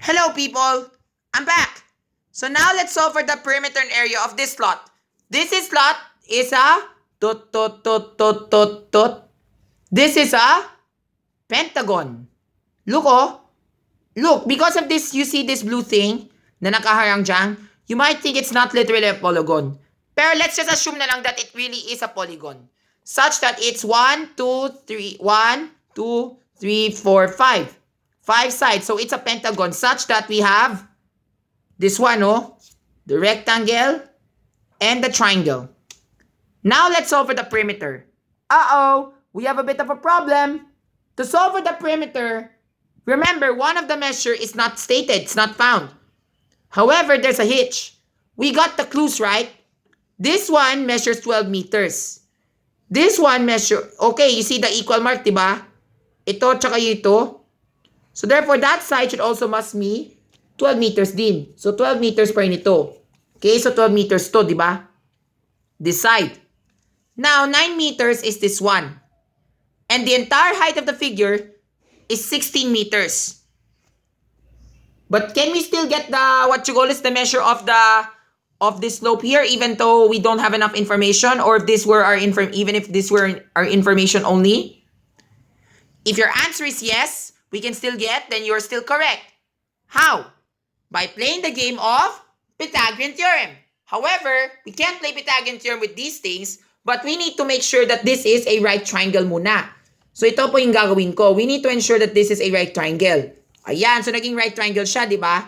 Hello people, I'm back. So now let's solve for the perimeter and area of this slot. This slot is a tot tot tot tot tot tot. This is a pentagon. Look oh, look, because of this, you see this blue thing na nakaharang dyan, you might think it's not literally a polygon. Pero let's just assume na lang that it really is a polygon. Such that it's 1, 2, 3, 1, 2, 3, 4, 5. 5 sides. So it's a pentagon such that we have this one, oh, the rectangle and the triangle. Now let's solve for the perimeter. Uh-oh, we have a bit of a problem. To solve for the perimeter, remember, one of the measure is not stated, it's not found. However, there's a hitch. We got the clues right. This one measures 12 meters. This one measure, okay, you see the equal mark, diba? Ito, tsaka ito. So therefore, that side should also must be 12 meters din. So 12 meters pa rin ito. Okay, so 12 meters to, diba? This side. Now, 9 meters is this one. And the entire height of the figure is 16 meters. But can we still get the measure of this slope here, even though we don't have enough information, or if this were even if this were our information only? If your answer is yes, we can still get, then you're still correct. How? By playing the game of Pythagorean theorem. However, we can't play Pythagorean theorem with these things, but we need to make sure that this is a right triangle muna. So ito po yung gagawin ko. We need to ensure that this is a right triangle. Ayan, so naging right triangle siya, di ba?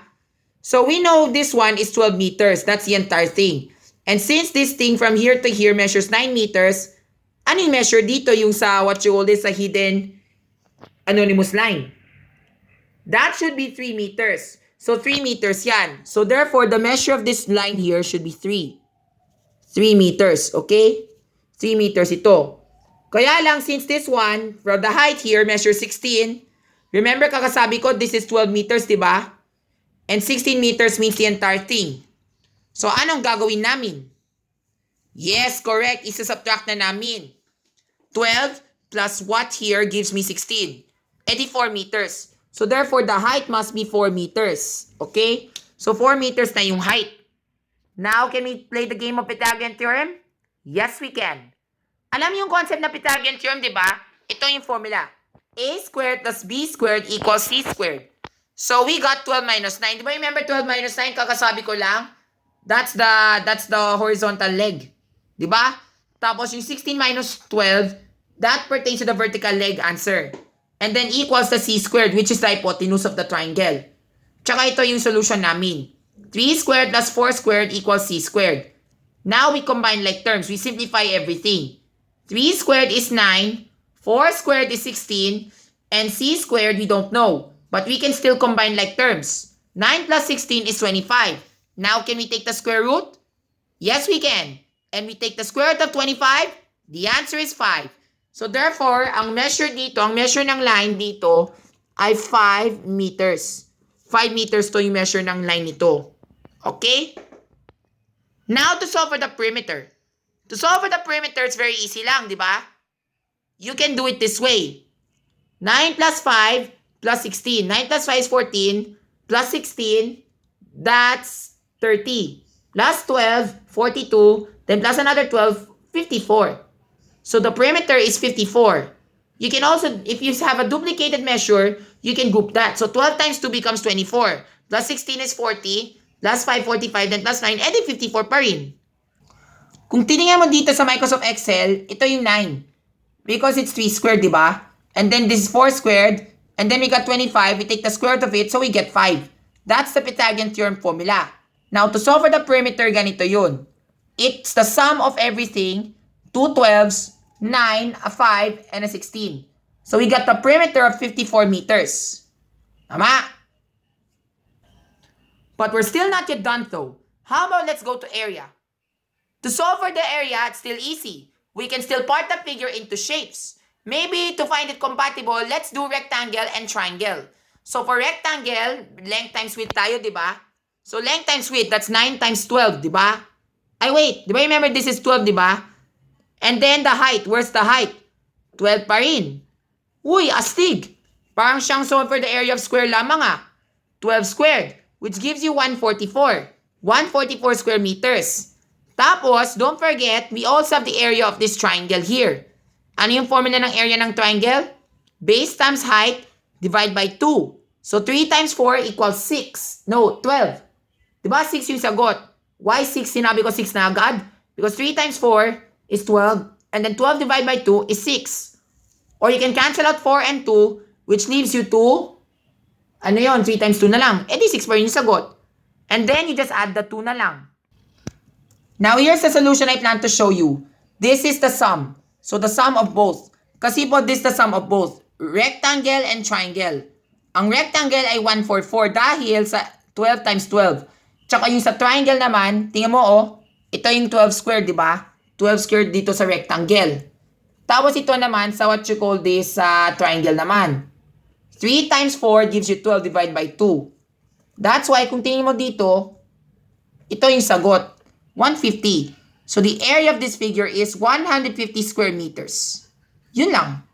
So we know this one is 12 meters. That's the entire thing. And since this thing from here to here measures 9 meters, ano yung measure dito yung sa what you call this, sa hidden anonymous line? That should be 3 meters. So 3 meters yan. So therefore, the measure of this line here should be 3. 3 meters, okay? 3 meters ito. Kaya lang, since this one, from the height here, measures 16. Remember, kakasabi ko, this is 12 meters, diba? And 16 meters means the entire thing. So, anong gagawin namin? Yes, correct. Isa-subtract na namin. 12 plus what here gives me 16. Edi 4 meters. So, therefore, the height must be 4 meters. Okay? So, 4 meters na yung height. Now, can we play the game of Pythagorean theorem? Yes, we can. Alam yung concept na Pythagorean theorem, di ba? Ito yung formula. A squared plus B squared equals C squared. So, we got 12 minus 9. Di ba remember 12 minus 9? Kakasabi ko lang. That's the horizontal leg. Di ba? Tapos yung 16 minus 12, that pertains to the vertical leg answer. And then equals the C squared, which is the hypotenuse of the triangle. Tsaka ito yung solution namin. 3 squared plus 4 squared equals C squared. Now, we combine like terms. We simplify everything. 3 squared is 9, 4 squared is 16, and C squared we don't know. But we can still combine like terms. 9 plus 16 is 25. Now, can we take the square root? Yes, we can. And we take the square root of 25? The answer is 5. So, therefore, ang measure ng line dito ay 5 meters. 5 meters to yung measure ng line nito. Okay? Now, to solve for the perimeter. To solve for the perimeter, it's very easy lang, di ba? You can do it this way. 9 plus 5 plus 16. 9 plus 5 is 14. Plus 16, that's 30. Plus 12, 42. Then plus another 12, 54. So the perimeter is 54. You can also, if you have a duplicated measure, you can group that. So 12 times 2 becomes 24. Plus 16 is 40. Plus 5, 45. Then plus 9, edi 54 pa rin. Kung tinignan mo dito sa Microsoft Excel, ito yung 9. Because it's 3 squared, di ba? And then this is 4 squared. And then we got 25. We take the square root of it, so we get 5. That's the Pythagorean theorem formula. Now, to solve for the perimeter, ganito yun. It's the sum of everything. 2 12s, 9, a 5, and a 16. So we got the perimeter of 54 meters. Tama? But we're still not yet done though. How about let's go to area? To solve for the area, it's still easy. We can still part the figure into shapes. Maybe to find it compatible, let's do rectangle and triangle. So for rectangle, length times width tayo, di ba? So length times width, that's 9 times 12, di ba? Ay wait, di ba remember this is 12, di ba? And then the height, where's the height? 12 pa rin. Uy, astig. Parang siyang solve for the area of square lamang ah. 12 squared, which gives you 144. 144 square meters. Tapos, don't forget, we also have the area of this triangle here. Ano yung formula ng area ng triangle? Base times height, divide by 2. So, 3 times 4 equals 6. No, 12. Diba 6 yung sagot? Why 6? Sinabi ko 6 na agad? Because 3 times 4 is 12. And then 12 divided by 2 is 6. Or you can cancel out 4 and 2, which leaves you 2. Ano yon? 3 times 2 na lang. Eh di 6 pa rin yung sagot. And then you just add the 2 na lang. Now, here's the solution I plan to show you. This is the sum. So, the sum of both. Kasi po, this is the sum of both. Rectangle and triangle. Ang rectangle ay 144 dahil sa 12 times 12. Tsaka yung sa triangle naman, tingnan mo oh, ito yung 12 squared, di ba? 12 squared dito sa rectangle. Tapos ito naman sa what you call this triangle naman. 3 times 4 gives you 12 divided by 2. That's why kung tingin mo dito, ito yung sagot. 150. So the area of this figure is 150 square meters. Yun lang.